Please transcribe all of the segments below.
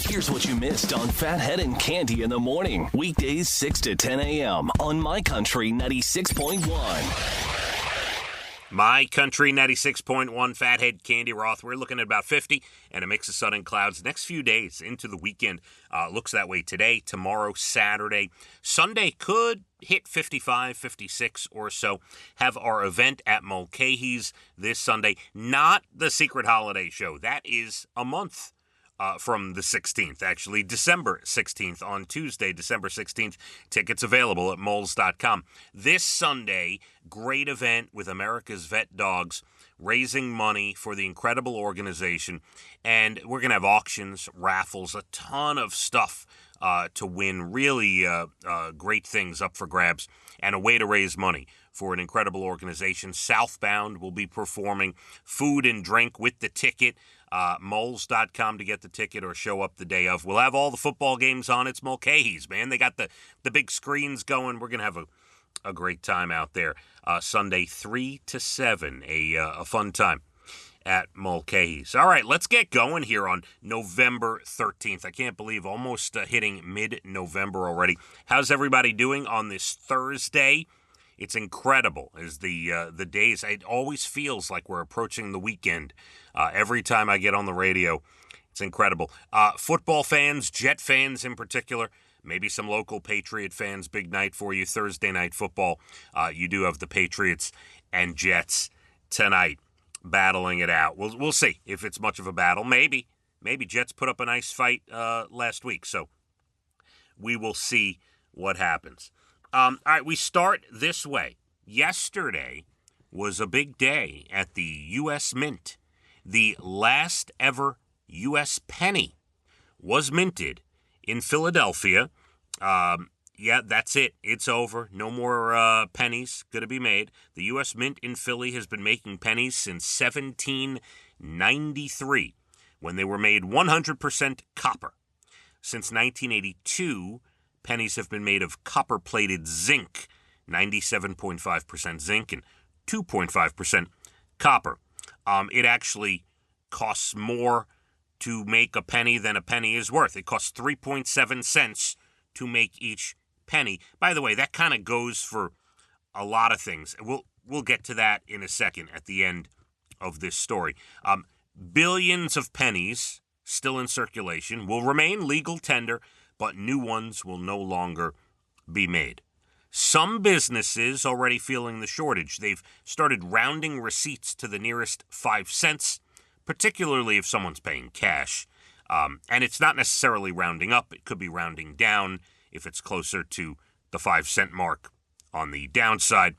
Here's what you missed on Phathead and Cande in the morning. Weekdays 6 to 10 a.m. on My Country 96.1. My Country 96.1, Phathead, Cande, Roth. We're looking at about 50 and a mix of sun and clouds. Next few days into the weekend looks that way today, tomorrow, Saturday. Sunday could hit 55, 56 or so. Have our event at Mulcahy's this Sunday. Not the Secret Holiday Show. That is a month from the 16th, actually, December 16th, on Tuesday, December 16th. Tickets available at moles.com. This Sunday, great event with America's Vet Dogs, raising money for the incredible organization. And we're going to have auctions, raffles, a ton of stuff to win. Really great things up for grabs and a way to raise money for an incredible organization. Southbound will be performing food and drink with the ticket. Moles.com to get the ticket or show up the day of. We'll have all the football games on. It's Mulcahy's, man. They got the big screens going. We're going to have a great time out there. Sunday, 3 to 7, a fun time at Mulcahy's. All right, let's get going here on November 13th. I can't believe almost hitting mid-November already. How's everybody doing on this Thursday? It's incredible as the days, it always feels like we're approaching the weekend. Every time I get on the radio, it's incredible. Football fans, Jet fans in particular, maybe some local Patriot fans, big night for you, Thursday night football. You do have the Patriots and Jets tonight battling it out. We'll see if it's much of a battle. Maybe Jets put up a nice fight last week, so we will see what happens. All right, we start this way. Yesterday was a big day at the U.S. Mint. The last ever U.S. penny was minted in Philadelphia. Yeah, that's it. It's over. No more pennies going to be made. The U.S. Mint in Philly has been making pennies since 1793, when they were made 100% copper. Since 1982, pennies have been made of copper-plated zinc, 97.5% zinc and 2.5% copper. It actually costs more to make a penny than a penny is worth. It costs 3.7 cents to make each penny. By the way, that kind of goes for a lot of things. We'll get to that in a second at the end of this story. Billions of pennies still in circulation will remain legal tender, but new ones will no longer be made. Some businesses already feeling the shortage. They've started rounding receipts to the nearest 5 cents, particularly if someone's paying cash. And it's not necessarily rounding up. It could be rounding down if it's closer to the 5 cent mark on the downside.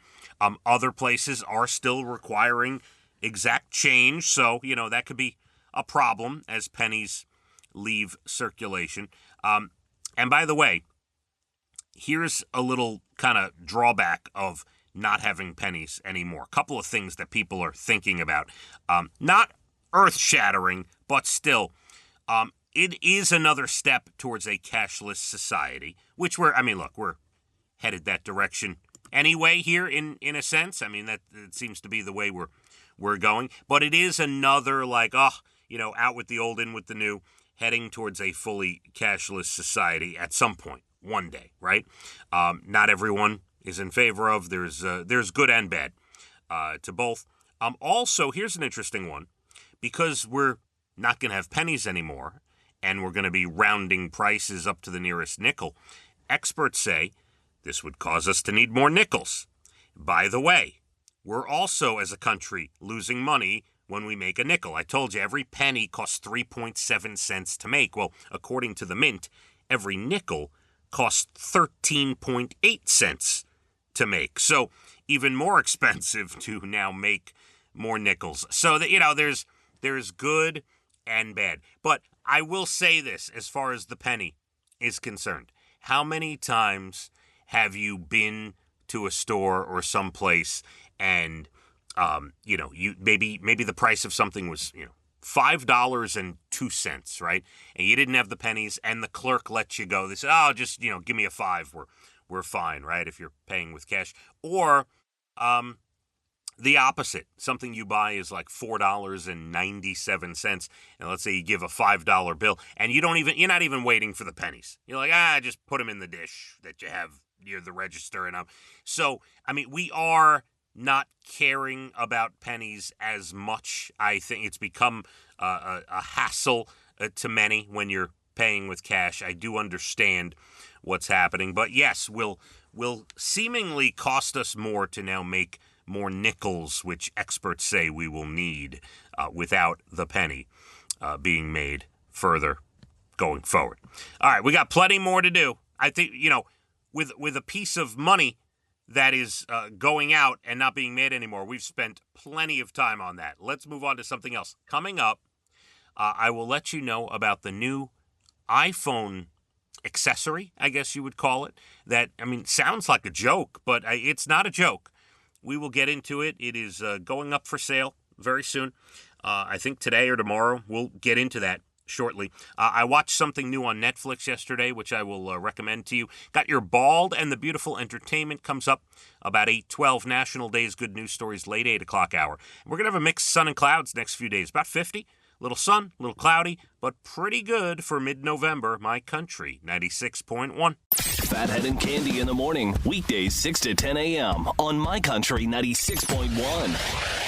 Other places are still requiring exact change, so, that could be a problem as pennies leave circulation. And by the way, here's a little kind of drawback of not having pennies anymore. A couple of things that people are thinking about. Not earth-shattering, but still, it is another step towards a cashless society, which we're headed that direction anyway here in a sense. That it seems to be the way we're going. But it is another out with the old, in with the new, heading towards a fully cashless society at some point, one day, right? Not everyone is in favor of. There's good and bad to both. Also, here's an interesting one. Because we're not going to have pennies anymore, and we're going to be rounding prices up to the nearest nickel, experts say this would cause us to need more nickels. By the way, we're also, as a country, losing money when we make a nickel. I told you every penny costs 3.7 cents to make. Well, according to the Mint, every nickel costs 13.8 cents to make. So even more expensive to now make more nickels. So that, there's good and bad. But I will say this as far as the penny is concerned. How many times have you been to a store or someplace and you maybe the price of something was, $5.02, right? And you didn't have the pennies, and the clerk lets you go. They say, "Oh, just give me a $5. We're fine, right? If you're paying with cash." Or the opposite. Something you buy is like $4.97, and let's say you give a $5 bill, and you're not even waiting for the pennies. You're like, just put them in the dish that you have near the register, and so I mean, we are not caring about pennies as much. I think it's become a hassle to many when you're paying with cash. I do understand what's happening, but yes, will seemingly cost us more to now make more nickels, which experts say we will need without the penny being made further going forward. All right, we got plenty more to do. I think, with a piece of money that is going out and not being made anymore, we've spent plenty of time on that. Let's move on to something else. Coming up, I will let you know about the new iPhone accessory, I guess you would call it, that, sounds like a joke, but it's not a joke. We will get into it. It is going up for sale very soon. I think today or tomorrow. We'll get into that shortly. I watched something new on Netflix yesterday, which I will recommend to you. Got Your Bald and the Beautiful Entertainment comes up about 8:12. National Days Good News Stories, late 8 o'clock hour. We're going to have a mixed sun and clouds next few days. About 50. Little sun, little cloudy, but pretty good for mid-November. My Country 96.1. Phathead and Cande in the morning, weekdays 6 to 10 a.m. on My Country 96.1.